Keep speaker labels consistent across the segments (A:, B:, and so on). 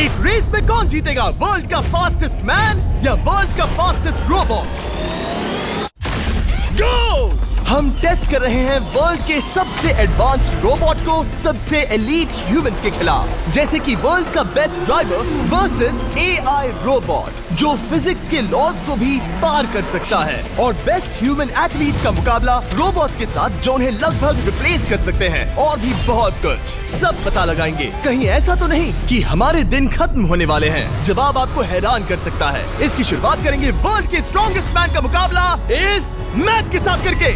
A: एक रेस में कौन जीतेगा, वर्ल्ड का फास्टेस्ट मैन या वर्ल्ड का फास्टेस्ट रोबोट? गो! हम टेस्ट कर रहे हैं वर्ल्ड के सबसे एडवांस्ड रोबोट को सबसे एलीट ह्यूमंस के खिलाफ, जैसे कि वर्ल्ड का best driver versus AI robot जो फिजिक्स के लॉज को भी पार कर सकता है, और बेस्ट ह्यूमन एथलीट का मुकाबला रोबोट्स के साथ जो उन्हें लगभग रिप्लेस कर सकते हैं, और भी बहुत कुछ। सब पता लगाएंगे। कहीं ऐसा तो नहीं कि हमारे दिन खत्म होने वाले हैं। जवाब आपको हैरान कर सकता है। इसकी शुरुआत करेंगे वर्ल्ड के स्ट्रॉन्गेस्ट मैन का मुकाबला इस मैक के साथ करके।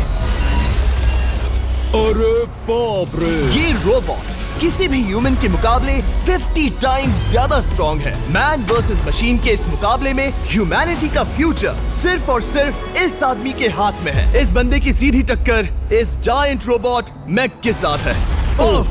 B: अरे बाप रे!
A: ये रोबोट किसी भी ह्यूमन के मुकाबले 50 टाइम्स ज्यादा स्ट्रॉन्ग है। मैन वर्सेस मशीन के इस मुकाबले में ह्यूमैनिटी का फ्यूचर सिर्फ और सिर्फ इस आदमी के हाथ में है। इस बंदे की सीधी टक्कर इस जायंट रोबोट मैक के साथ है। ओह,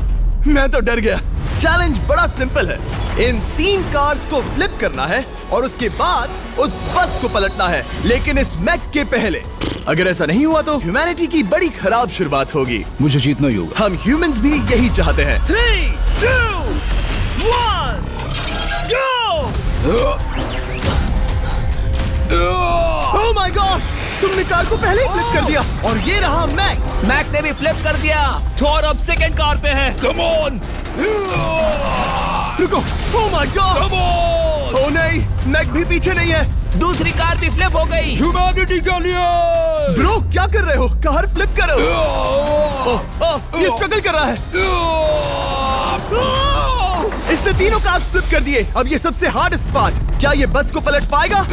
A: मैं तो डर गया। चैलेंज बड़ा सिंपल है। इन 3 कार्स को फ्लिप करना है और उसके बाद उस बस को पलटना है, लेकिन इस मैक के पहले। अगर ऐसा नहीं हुआ तो ह्यूमैनिटी की बड़ी खराब शुरुआत होगी।
B: मुझे जीतना ही होगा।
A: हम ह्यूमंस भी यही चाहते हैं। 3, 2, 1, go! Oh my God! तुमने कार को पहले ही फ्लिप कर दिया, और ये रहा मैक।
C: मैक ने भी फ्लिप कर दिया। थॉर अब सेकंड कार पे है।
B: Come on!
A: रुको! Oh my God!
B: Come on!
A: Oh नहीं, मैक भी पीछे नहीं है।
C: दूसरी कार भी फ्लिप हो गई।
B: ह्यूमैनिटी के लिए!
A: ब्रो, क्या कर रहे हो? कार फ्लिप करो। ये स्ट्रगल कर रहा है। इसने तीनों कार फ्लिप कर दिए। अब ये सबसे हार्डेस्ट पार्ट। क्या ये बस को पलट पाएगा?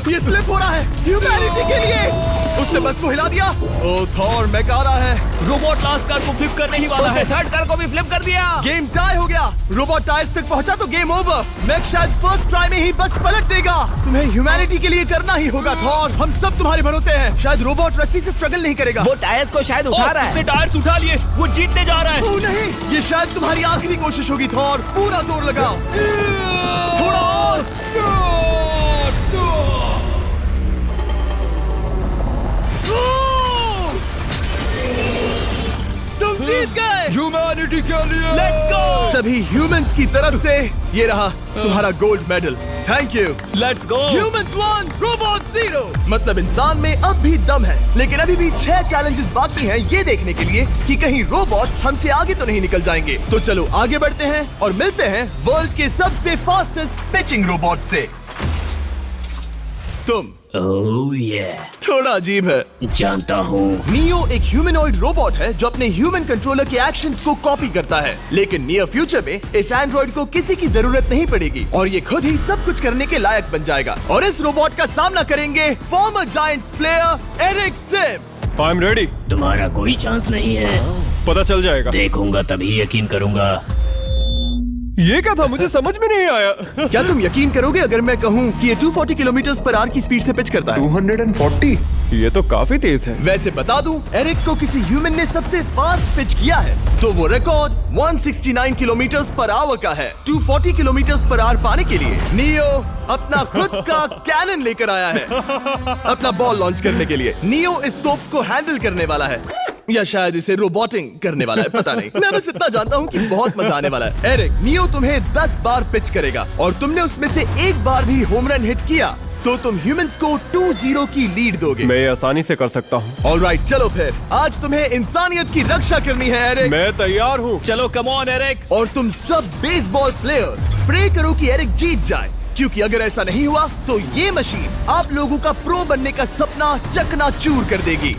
A: ये स्लिप हो रहा है ह्यूमैनिटी के लिए। उसने बस को हिला दिया। ओ थॉर, मैक आ रहा है।
C: रोबोट लास्ट कार को फ्लिप करने ही वाला है। थर्ड कार को भी फ्लिप कर दिया।
A: गेम टाई हो गया। रोबोट टायर्स तक पहुंचा तो गेम ओवर। मैक शायद फर्स्ट ट्राई में ही बस पलट देगा। तुम्हें ह्यूमैनिटी के लिए करना ही होगा थॉर। हम सब तुम्हारे भरोसे हैं। शायद रोबोट रस्सी से स्ट्रगल नहीं करेगा।
C: वो टायर्स को शायद उठा रहा है।
A: उसने टायर्स उठा लिए। वो जीतने जा रहा है। ओ नहीं, ये शायद तुम्हारी आखिरी कोशिश होगी थॉर। पूरा जोर लगाओ। थोड़ा और। तुम जीत गए।
B: ह्यूमैनिटी के लिए!
C: Let's go!
A: सभी ह्यूमंस की तरफ से ये रहा तुम्हारा gold medal. Thank you.
C: Let's go!
A: Humans 1, robot 0। मतलब इंसान में अब भी दम है, लेकिन अभी भी 6 चैलेंजेस बाकी हैं ये देखने के लिए कि कहीं रोबोट्स हमसे आगे तो नहीं निकल जाएंगे। तो चलो आगे बढ़ते हैं और मिलते हैं वर्ल्ड के सबसे फास्टेस्ट पिचिंग रोबोट से। तुम
C: ओह ये
A: थोड़ा अजीब है,
C: जानता हूँ।
A: नियो एक ह्यूमनॉइड रोबोट है जो अपने ह्यूमन कंट्रोलर के एक्शंस को कॉपी करता है, लेकिन नियर फ्यूचर में इस एंड्रॉइड को किसी की जरूरत नहीं पड़ेगी और ये खुद ही सब कुछ करने के लायक बन जाएगा। और इस रोबोट का सामना करेंगे former Giants player Eric Sim.
B: I am ready.
C: तुम्हारा कोई चांस नहीं है।
B: पता चल जाएगा।
C: देखूंगा तभी यकीन करूंगा।
B: ये क्या था? मुझे समझ में नहीं आया।
A: क्या तुम यकीन करोगे अगर मैं कहूँ कि ये 240 किलोमीटर/आवर की स्पीड से पिच करता है?
B: 240? ये तो काफी तेज है।
A: वैसे बता दूं, एरिक को किसी ह्यूमन ने सबसे फास्ट पिच किया है तो वो रिकॉर्ड 169 किलोमीटर/आवर का है। 240 किलोमीटर/आवर पाने के लिए नियो अपना खुद का कैनन लेकर आया है अपना बॉल लॉन्च करने के लिए। नियो इस तोप को हैंडल करने वाला है, या शायद इसे रोबोटिंग करने वाला है, पता नहीं। मैं बस इतना जानता हूँ कि बहुत मजा आने वाला है। एरिक, नियो तुम्हें 10 बार पिच करेगा और तुमने उसमें से एक बार भी होम रन हिट किया तो तुम ह्यूमंस को 2-0 की लीड दोगे।
B: मैं ये आसानी से कर सकता हूँ।
A: ऑलराइट, चलो फिर आज तुम्हें इंसानियत की रक्षा करनी है एरिक।
B: मैं तैयार हूँ।
C: चलो कम ऑन एरिक।
A: और तुम सब बेसबॉल प्लेयर्स प्रे करो कि एरिक जीत जाए, क्योंकि अगर ऐसा नहीं हुआ तो ये मशीन आप लोगों का प्रो बनने का सपना चकनाचूर कर देगी।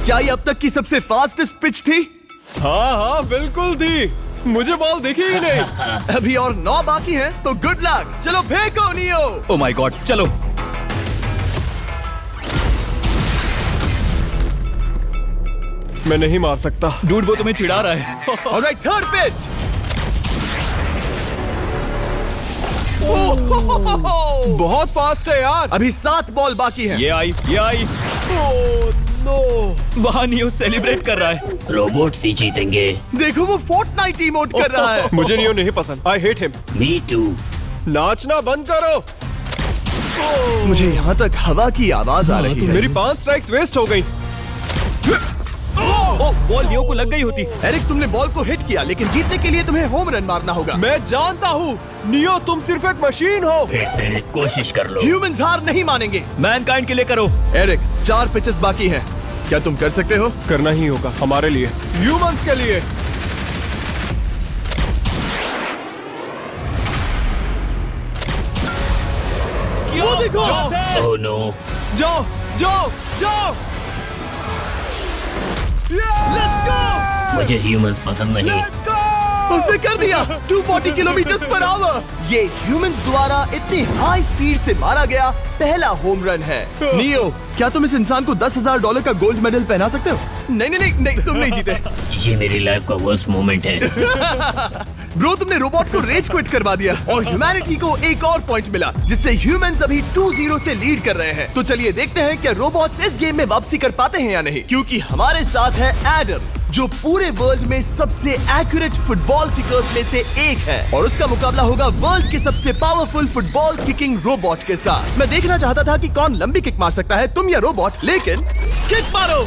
A: क्या ये अब तक की सबसे फास्टेस्ट पिच थी?
B: हाँ बिल्कुल थी। मुझे बॉल दिखी ही नहीं।
A: अभी और 9 बाकी हैं, तो गुड लक। चलो फेंको नियो।
C: ओह माय गॉड, चलो।
B: मैं नहीं मार सकता।
C: डूड, वो तुम्हें चिढ़ा रहा है।
A: Alright, third pitch.
B: बहुत फास्ट है यार।
A: अभी 7 बॉल बाकी हैं।
C: ये आई।
B: नो।
C: वहाँ नियो सेलिब्रेट कर रहा है। रोबोट ही जीतेंगे।
A: देखो वो फोर्टनाइट इमोट कर रहा है।
B: मुझे नियो नहीं पसंद। I hate him.
C: Me too.
B: नाचना बंद करो।
A: मुझे यहाँ तक हवा की आवाज आ रही है।
B: मेरी 5 स्ट्राइक्स वेस्ट हो गई। ओ, बॉल लियो को लग गई होती।
A: एरिक, तुमने बॉल को हिट किया, लेकिन जीतने के लिए तुम्हें होम रन मारना होगा।
B: मैं जानता हूँ नियो, तुम सिर्फ एक मशीन हो।
C: फिर से कोशिश कर लो।
A: ह्यूमंस हार नहीं मानेंगे।
B: मैनकाइंड के लिए करो।
A: एरिक, 4 पिचेस बाकी हैं। क्या तुम कर सकते हो?
B: करना ही होगा हमारे लिए, ह्यूमंस के लिए।
A: वो देखो।
C: Oh no.
A: जाओ जाओ जाओ। Let's go.
C: मुझे ह्यूमंस पसंद नहीं।
A: उसने कर दिया 240 किलोमीटर पर आवर। ये ह्यूमंस द्वारा इतनी हाई स्पीड से मारा गया पहला होम रन है। नियो, क्या तुम इस इंसान को $10,000 का गोल्ड मेडल पहना सकते हो? नहीं नहीं नहीं, नहीं तुम नहीं जीते।
C: ये मेरी लाइफ का वर्स्ट मोमेंट है।
A: ब्रो, तुमने रोबोट को रेज क्विट करवा दिया और ह्यूमैनिटी को एक और पॉइंट मिला, जिससे ह्यूमंस अभी 2-0 से लीड कर रहे हैं। तो चलिए देखते हैं क्या रोबोट्स इस गेम में वापसी कर पाते हैं या नहीं, क्योंकि हमारे साथ है एडम, जो पूरे वर्ल्ड में सबसे एक्यूरेट फुटबॉल किकर्स में से एक है, और उसका मुकाबला होगा वर्ल्ड के सबसे पावरफुल फुटबॉल किकिंग रोबोट के साथ। मैं देखना चाहता था कि कौन लंबी किक मार सकता है, तुम या रोबोट, लेकिन किक मारो।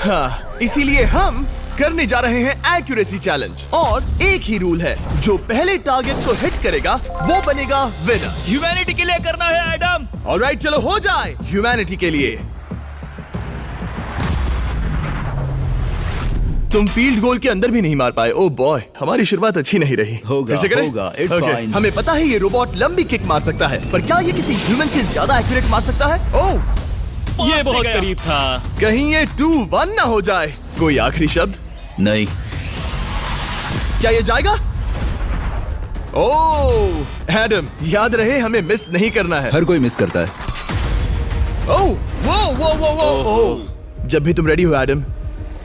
A: हाँ, इसीलिए हम करने जा रहे हैं एक्यूरेसी चैलेंज, और एक ही रूल है, जो पहले टारगेट को हिट करेगा वो बनेगा विनर।
B: ह्यूमैनिटी के लिए करना है एडम।
A: ऑलराइट, चलो हो जाए ह्यूमैनिटी के लिए। तुम फील्ड गोल के अंदर भी नहीं मार पाए। ओ बॉय, हमारी शुरुआत अच्छी नहीं रही।
D: होगा,
A: फिर से करें?
D: होगा, it's
A: Okay,
D: fine.
A: हमें पता है ये रोबोट लंबी किक मार सकता है, पर क्या ये किसी ह्यूमन से ज्यादा एक्यूरेट मार सकता है? ओह,
B: ये बहुत करीब था।
A: कहीं ये 2-1 ना हो जाए। कोई आखिरी शब्द?
D: नहीं।
A: क्या ये जाएगा? ओह एडम, याद रहे हमें मिस नहीं करना है।
D: हर कोई मिस करता है।
A: ओह वो वो वो वो ओह। जब भी तुम रेडी हो एडम,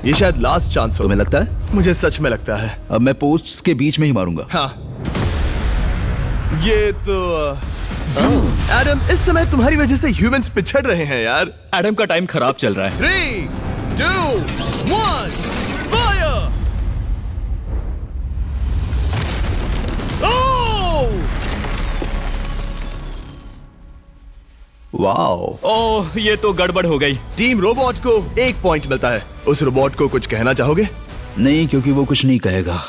A: ये शायद लास्ट चांस हो।
D: तुम्हें लगता है?
A: मुझे सच में लगता है।
D: अब मैं पोस्ट्स के बीच में ही मारूंगा।
A: हाँ, ये तो एडम, इस समय तुम्हारी वजह से ह्यूमंस पिछड़ रहे हैं यार।
B: एडम का टाइम खराब चल रहा है।
A: 3, 2, 1, फायर!
D: वाओ।
B: ओह, ये तो गड़बड़ हो गई।
A: टीम रोबोट को 1 पॉइंट मिलता है। उस रोबोट को कुछ कहना चाहोगे?
D: नहीं, क्योंकि वो कुछ नहीं कहेगा।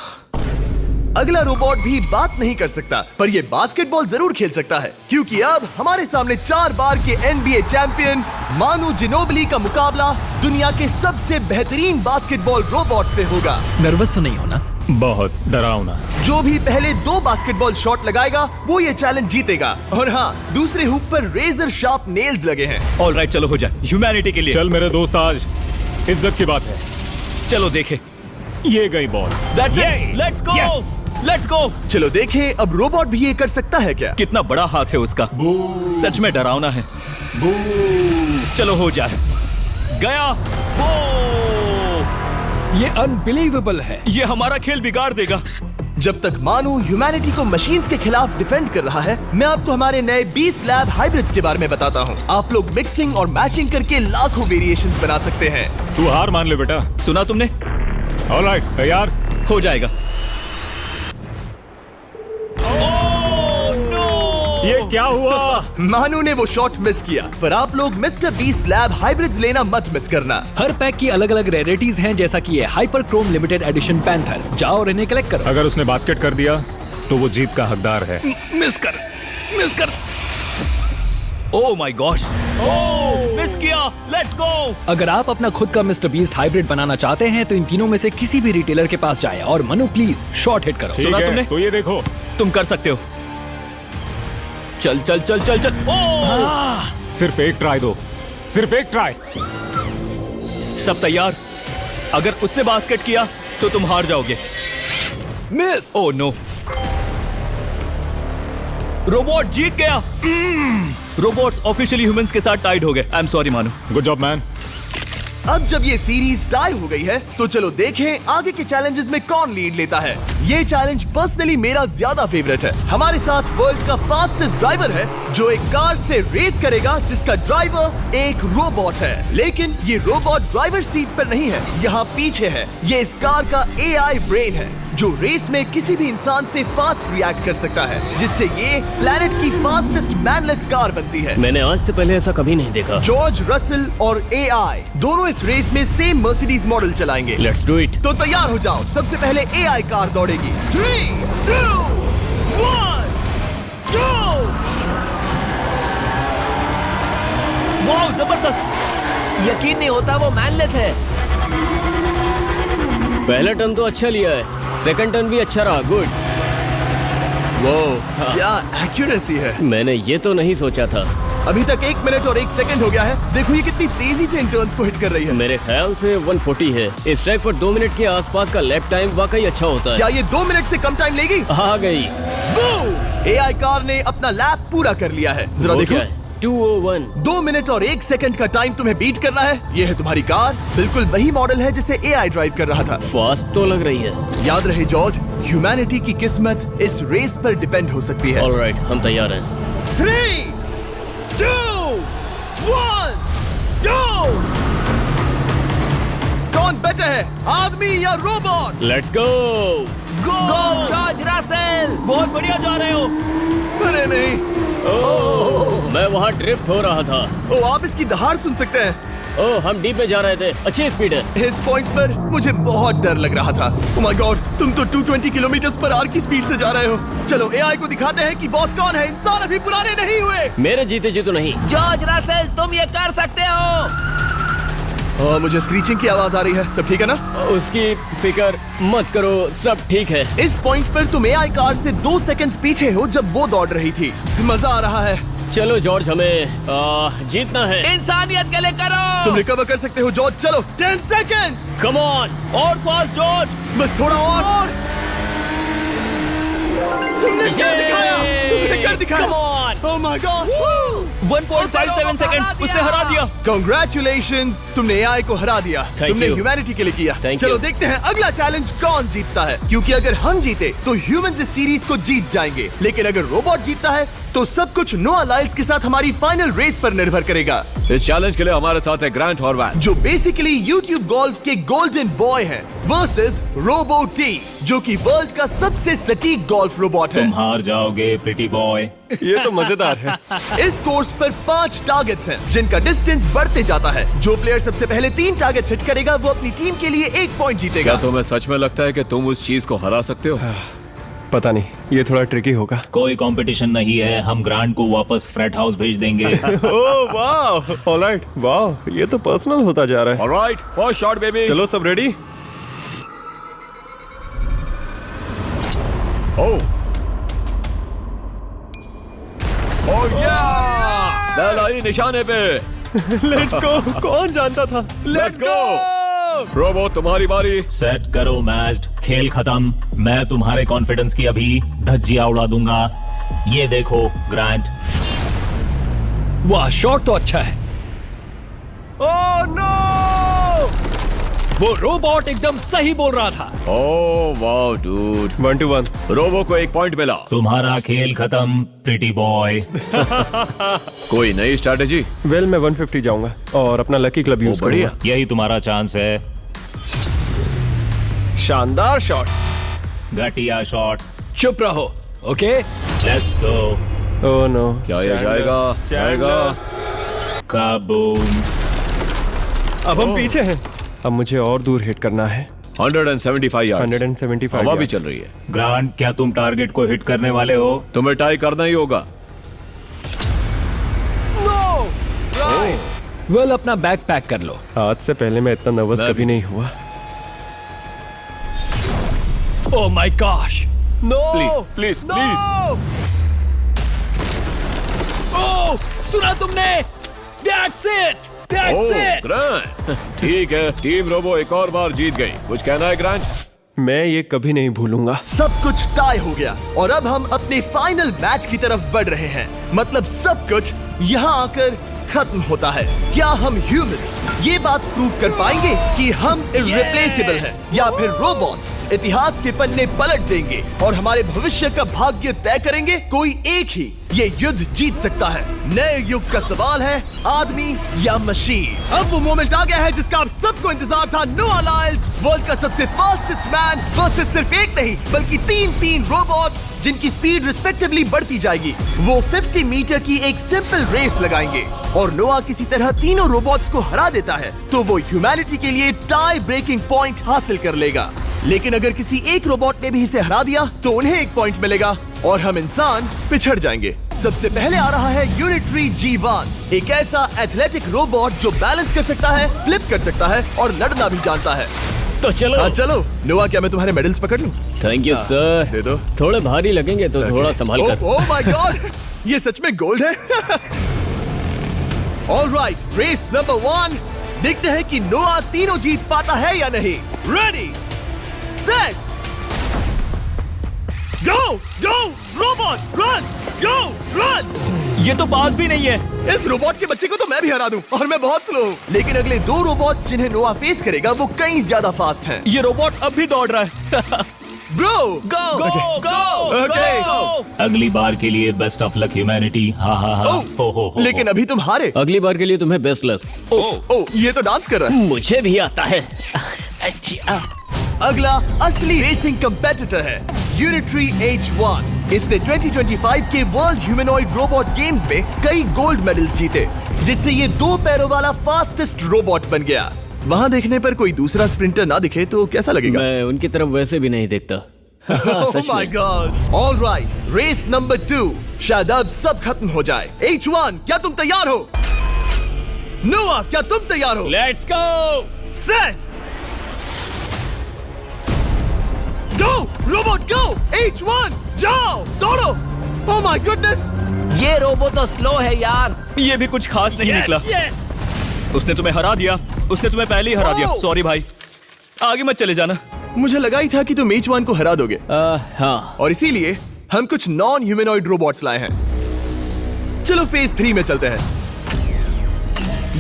A: अगला रोबोट भी बात नहीं कर सकता, पर ये बास्केटबॉल जरूर खेल सकता है, क्योंकि अब हमारे सामने 4 बार के NBA चैंपियन मानू जिनोबिली का मुकाबला दुनिया के सबसे बेहतरीन बास्केटबॉल रोबोट से होगा।
D: नर्वस तो नहीं होना?
B: बहुत डरावना।
A: जो भी पहले 2 बास्केटबॉल शॉट लगाएगा वो ये चैलेंज जीतेगा। और हाँ, दूसरे हुक पर रेजर शार्प नेल्स लगे हैं।
B: ऑलराइट, चलो हो जाए ह्यूमैनिटी के लिए।
E: चल मेरे दोस्त, आज इज्जत की बात है।
B: चलो देखे।
E: ये गई ball.
B: That's it. Let's go.
E: Yes.
B: Let's go.
A: चलो देखें अब रोबोट भी ये कर सकता है क्या?
B: कितना बड़ा हाथ है उसका। सच में डरावना है। चलो हो जाए। गया। वो
F: ये अनबिलीवेबल है।
B: ये हमारा खेल बिगाड़ देगा।
A: जब तक मानू ह्यूमैनिटी को मशीन्स के खिलाफ डिफेंड कर रहा है, मैं आपको हमारे नए 20 लैब हाइब्रिड्स के बारे में बताता हूँ। आप लोग मिक्सिंग और मैचिंग करके लाखों वेरिएशंस बना सकते हैं।
E: तू हार मान ले बेटा।
B: सुना तुमने?
E: ऑलराइट, तैयार?
B: हो जाएगा।
E: ये क्या हुआ?
A: मानू ने वो शॉट मिस किया, पर आप लोग मिस्टर 20 लैब हाइब्रिड्स लेना मत मिस करना।
F: हर पैक की अलग अलग रेयरिटीज हैं, जैसा कि ये hyper Chrome limited edition panther. जाओ और इन्हें कलेक्ट करो।
E: अगर उसने बास्केट कर दिया तो वो जीत का हकदार है।
B: मिस कर। Oh my gosh. Oh, miss किया। Let's go.
F: अगर आप अपना खुद का मिस्टर बीस्ट हाइब्रिड बनाना चाहते हैं तो इन तीनों में से किसी भी रिटेलर के पास जाए और मनु प्लीज शॉट हिट करो।
E: ठीक
B: सुना
E: है,
B: तुमने?
E: तो ये देखो।
B: तुम कर सकते हो। चल। ओह!
E: सिर्फ एक ट्राई दो, सिर्फ एक ट्राई।
B: सब तैयार? अगर उसने बास्केट किया तो तुम हार जाओगे।
F: मिस।
B: ओह नो, रोबोट जीत गया। रोबोट्स ऑफिशियली ह्यूमंस के साथ टाइड हो गए। आई एम सॉरी मानू।
E: Good job man.
A: अब जब ये सीरीज टाई हो गई है, तो चलो देखें आगे के चैलेंजेस में कौन लीड लेता है। ये चैलेंज पर्सनली मेरा ज्यादा फेवरेट है। हमारे साथ वर्ल्ड का फास्टेस्ट ड्राइवर है, जो एक कार से रेस करेगा जिसका ड्राइवर एक रोबोट है। लेकिन ये रोबोट ड्राइवर सीट पर नहीं है, यहाँ पीछे है। ये इस कार का AI ब्रेन है, जो रेस में किसी भी इंसान से फास्ट रिएक्ट कर सकता है, जिससे ये प्लेनेट की फास्टेस्ट मैनलेस कार बनती है।
C: मैंने आज से पहले ऐसा कभी नहीं देखा।
A: जॉर्ज रसल और AI दोनों इस रेस में सेम मर्सिडीज मॉडल चलाएंगे।
C: Let's do it.
A: तो तैयार हो जाओ, सबसे पहले AI कार दौड़ेगी। 3, 2, 1, go!
C: वाह, जबरदस्त! यकीन नहीं होता वो मैनलेस है। पहला टर्न तो अच्छा लिया है, सेकंड टर्न भी अच्छा रहा। गुड। वो
A: क्या एक्यूरेसी है।
C: मैंने ये तो नहीं सोचा था।
A: अभी तक 1 मिनट और 1 सेकंड हो गया है। देखो ये कितनी तेजी से इन टर्न्स को हिट कर रही है।
C: मेरे ख्याल से 140 है। इस ट्रैक पर 2 मिनट के आसपास का लैप टाइम वाकई अच्छा होता है।
A: क्या ये 2 मिनट से कम टाइम लेगी?
C: आ गई।
A: AI कार ने अपना लैप पूरा कर लिया है। जरा
C: वो
A: देखो,
C: क्या है? 201।
A: 2 मिनट और 1 सेकंड का टाइम तुम्हें बीट करना है। ये है तुम्हारी कार, बिल्कुल वही मॉडल है जिसे AI ड्राइव कर रहा था।
C: फास्ट तो लग रही है।
A: याद रहे जॉर्ज, ह्यूमैनिटी की किस्मत इस रेस पर डिपेंड हो सकती है।
C: ऑलराइट, हम तैयार हैं।
A: 3, 2, 1, go! कौन बेटर है, आदमी या robot?
C: Let's go. Go George Russell, बहुत बढ़िया जा रहे हो।
A: अरे नहीं,
C: मैं वहाँ ड्रिफ्ट हो रहा था।
A: ओ आप इसकी दहाड़ सुन सकते हैं।
C: ओह, हम डीप में जा रहे थे। अच्छी स्पीड है।
A: इस पॉइंट पर मुझे बहुत डर लग रहा था। ओह माय गॉड, तुम तो 220 किलोमीटर पर आवर की स्पीड से जा रहे हो। चलो AI को दिखाते हैं कि बॉस कौन है। इंसान अभी पुराने नहीं हुए।
C: मेरे जीते जी तो नहीं।
G: जॉर्ज रसेल, तुम ये कर सकते हो।
A: मुझे स्क्रीचिंग की आवाज आ रही है। सब ठीक है ना?
C: उसकी फिक्र मत करो, सब ठीक है।
A: इस पॉइंट पर तुम AI कार से 2 सेकंड्स पीछे हो जब वो दौड़ रही थी। मजा आ रहा है।
C: चलो जॉर्ज, हमें जीतना है।
G: इंसानियत के लिए करो।
A: तुम रिकवर कर सकते हो जॉर्ज। चलो 10 सेकंड्स।
C: कम ऑन, और फास्ट जॉर्ज।
A: बस थोड़ा और। तुमने कर दिखाया। तुमने कर दिखाया।
C: Come on.
A: Oh my God.
C: 1.57 seconds, उसने हरा दिया।
A: Congratulations, तुमने AI को हरा दिया।
C: Thank
A: तुमने
C: you.
A: ह्यूमैनिटी के लिए किया।
C: Thank
A: चलो
C: you.
A: देखते हैं अगला चैलेंज कौन जीतता है, क्योंकि अगर हम जीते तो ह्यूमंस इस सीरीज को जीत जाएंगे, लेकिन अगर रोबोट जीतता है तो सब कुछ नोआ लाइल्स के साथ हमारी फाइनल रेस पर निर्भर करेगा।
E: इस चैलेंज के लिए हमारे साथ है ग्रांट हॉर्वैट,
A: जो बेसिकली YouTube गोल्फ के गोल्डन बॉय हैं, वर्सेस रोबो टी, जो कि वर्ल्ड का सबसे सटीक गोल्फ रोबोट है।
H: तुम हार जाओगे प्रिटी बॉय।
E: ये तो मजेदार है।
A: इस कोर्स पर 5 टारगेट्स हैं, जिनका डिस्टेंस बढ़ते जाता है। जो प्लेयर सबसे पहले 3 टारगेट्स हिट करेगा वो अपनी टीम के लिए 1 पॉइंट जीतेगा।
E: क्या तुम्हें सच में लगता है कि तुम उस चीज को हरा सकते हो?
I: पता नहीं, ये थोड़ा ट्रिकी होगा।
H: कोई कंपटीशन नहीं है, हम ग्रांट को वापस फ्रेट हाउस भेज देंगे।
I: ओह वाह, ऑलराइट, वाह, ये तो पर्सनल होता जा रहा है।
E: Alright, first shot baby.
I: चलो सब रेडी?
E: ओह या! बैल आई निशाने पे।
I: Let's go. कौन जानता था?
E: Let's go. रोबो, तुम्हारी बारी।
H: सेट करो मैच, खेल खत्म। मैं तुम्हारे कॉन्फिडेंस की अभी धज्जियां उड़ा दूंगा। ये देखो ग्रांट।
F: वाह, शॉट तो अच्छा है।
A: Oh no!
F: वो रोबोट एकदम सही बोल रहा था।
E: Oh wow dude.
I: 1 to 1।
E: Robo को 1 पॉइंट मिला।
H: तुम्हारा खेल खत्म प्रिटी बॉय।
E: कोई नई स्ट्रैटेजी?
I: वेल, मैं 150 जाऊंगा और अपना लकी क्लब यूज
E: बढ़िया।
I: करूंगा।
H: यही तुम्हारा चांस है।
I: शानदार शॉट।
H: घटिया शॉट।
F: चुप रहो, okay?
H: Let's go.
I: Oh no.
E: क्या ये जाएगा? जाएगा।
H: काबूम।
I: अब हम पीछे हैं। अब मुझे और दूर हिट करना है।
E: 175 यार्ड्स।
I: 175
E: हवा भी
I: yards।
E: चल रही है।
H: ग्रांट, क्या तुम टारगेट को हिट करने वाले हो?
E: तुम्हें टाई करना ही होगा।
F: वेल, अपना बैग पैक कर लो।
I: आज से पहले मैं इतना नर्वस
E: मैं
I: कभी
E: भी।
I: नहीं हुआ।
F: Oh my gosh.
A: No!
E: Please please.
F: Oh, सुना तुमने? That's it! That's it!
E: Grant, ठीक है, टीम रोबो एक और बार जीत गई। कुछ कहना है ग्रांट?
I: मैं ये कभी नहीं भूलूंगा।
A: सब कुछ टाई हो गया और अब हम अपने फाइनल मैच की तरफ बढ़ रहे हैं। मतलब सब कुछ यहाँ आकर खत्म होता है। क्या हम ह्यूमंस ये बात प्रूव कर पाएंगे कि हम इररिप्लेसेबल हैं, या फिर रोबोट्स इतिहास के पन्ने पलट देंगे और हमारे भविष्य का भाग्य तय करेंगे? कोई एक ही ये युद्ध जीत सकता है। नए युग का सवाल है आदमी या मशीन। अब वो मोमेंट आ गया है जिसका आप सबको इंतजार था। नोआ लाइल्स वर्ल्ड का सबसे फास्टेस्ट मैन वर्सेस सिर्फ एक नहीं बल्कि तीन रोबोट्स जिनकी स्पीड रिस्पेक्टिवली बढ़ती जाएगी। वो 50 मीटर की एक सिंपल रेस लगाएंगे और नोआ किसी तरह तीनों रोबोट्स को हरा देता है तो वो ह्यूमैनिटी के लिए टाई ब्रेकिंग पॉइंट हासिल कर लेगा। लेकिन अगर किसी एक रोबोट ने भी इसे हरा दिया तो उन्हें एक पॉइंट मिलेगा और हम इंसान पिछड़ जाएंगे। सबसे पहले आ रहा है यूनिट्री G1, एक ऐसा एथलेटिक रोबोट जो बैलेंस कर सकता है, फ्लिप कर सकता है और लड़ना भी जानता है।
C: तो चलो।
A: हाँ चलो। नोआ, क्या मैं तुम्हारे मेडल्स पकड़ लूं?
C: Thank you sir.
A: दे दो।
C: थोड़े भारी लगेंगे तो थोड़ा संभाल कर।
A: ओह माय गॉड, ये सच में गोल्ड है। ऑलराइट, रेस नंबर 1, देखते हैं कि नोआ तीनों जीत पाता है या नहीं। रेडी सेट गो गो रोबोट रन गो रन।
B: ये तो पास भी नहीं है।
A: इस रोबोट के बच्चे को तो मैं भी हरा दूं और मैं बहुत स्लो हूं। लेकिन अगले 2 रोबोट्स जिन्हें नोआ फेस करेगा वो कहीं ज्यादा फास्ट हैं।
B: ये रोबोट अब भी दौड़ रहा है।
A: ब्रो
B: गो गो गो
A: ओके।
H: अगली बार के लिए बेस्ट ऑफ लक ह्यूमैनिटी। हाँ हाँ हाँ। हो।
A: लेकिन अभी तुम हारे।
C: अगली बार के लिए तुम्हें बेस्ट लक।
A: ओ ये तो डांस कर रहा है।
C: मुझे भी आता है।
A: अगला असली रेसिंग कंपेटिटर है यूनिट्री H1। इसने 2025 के वर्ल्ड ह्यूमनॉइड रोबोट गेम्स में कई गोल्ड मेडल्स जीते जिससे ये 2 पैरों वाला फास्टेस्ट रोबोट बन गया। वहाँ देखने पर कोई दूसरा स्प्रिंटर ना दिखे तो कैसा लगेगा?
C: मैं उनकी तरफ वैसे भी नहीं देखता।
A: Oh my God! All right, race number 2। शायद अब सब खत्म हो जाए। H1, क्या तुम तैयार हो? नोआ, क्या तुम तैयार हो?
C: Let's go.
A: Set go robot go. H1 जाओ दौड़ो। Oh my goodness!
G: ये रोबो तो स्लो है यार।
B: ये भी कुछ खास नहीं निकला। उसने तुम्हें हरा दिया। उसने तुम्हें पहले ही हरा दिया। सॉरी भाई, आगे मत चले जाना।
A: मुझे लगा ही था कि तुम H1 को हरा दोगे
C: हाँ।
A: और इसीलिए हम कुछ नॉन ह्यूमनॉइड रोबोट्स लाए हैं। चलो फेज 3 में चलते हैं।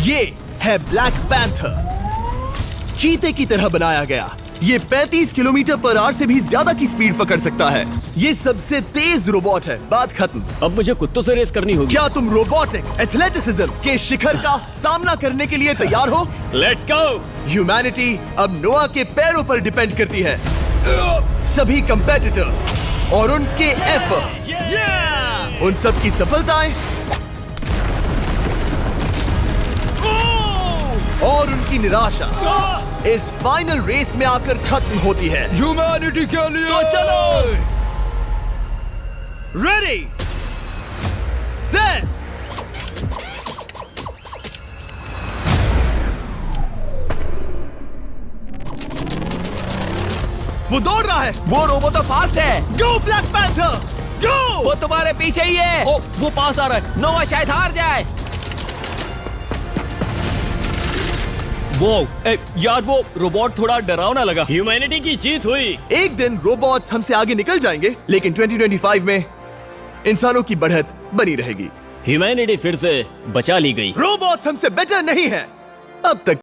A: ये है ब्लैक पैंथर, चीते की तरह बनाया गया। ये 35 किलोमीटर पर आवर से भी ज्यादा की स्पीड पकड़ सकता है। ये सबसे तेज रोबोट है। बात खत्म।
C: अब मुझे कुत्तों से रेस करनी होगी।
A: क्या तुम रोबोटिक एथलेटिसिज्म के शिखर का सामना करने के लिए तैयार हो?
C: Let's go.
A: ह्यूमैनिटी अब नोआ के पैरों पर डिपेंड करती है। सभी कंपेटिटर्स और उनके एफर्ट्स, उन सब की सफलताएं और उनकी निराशा इस फाइनल रेस में आकर खत्म होती है।
F: ह्यूमैनिटी के लिए।
A: तो चलो। रेडी सेट वो दौड़ रहा है।
G: वो रोबो तो फास्ट है।
A: गो ब्लैक पैंथर गो।
G: वो तुम्हारे पीछे ही है।
B: ओ, वो पास आ रहा है।
G: नोआ शायद हार जाए।
B: वो यार, वो रोबोट थोड़ा डरावना लगा।
C: ह्यूमैनिटी की जीत हुई।
A: एक दिन रोबोट्स हमसे आगे निकल जाएंगे लेकिन 2025 में इंसानों की बढ़त बनी रहेगी।
C: ह्यूमैनिटी फिर से बचा ली गई।
A: रोबोट्स हमसे बेटर नहीं है अब तक।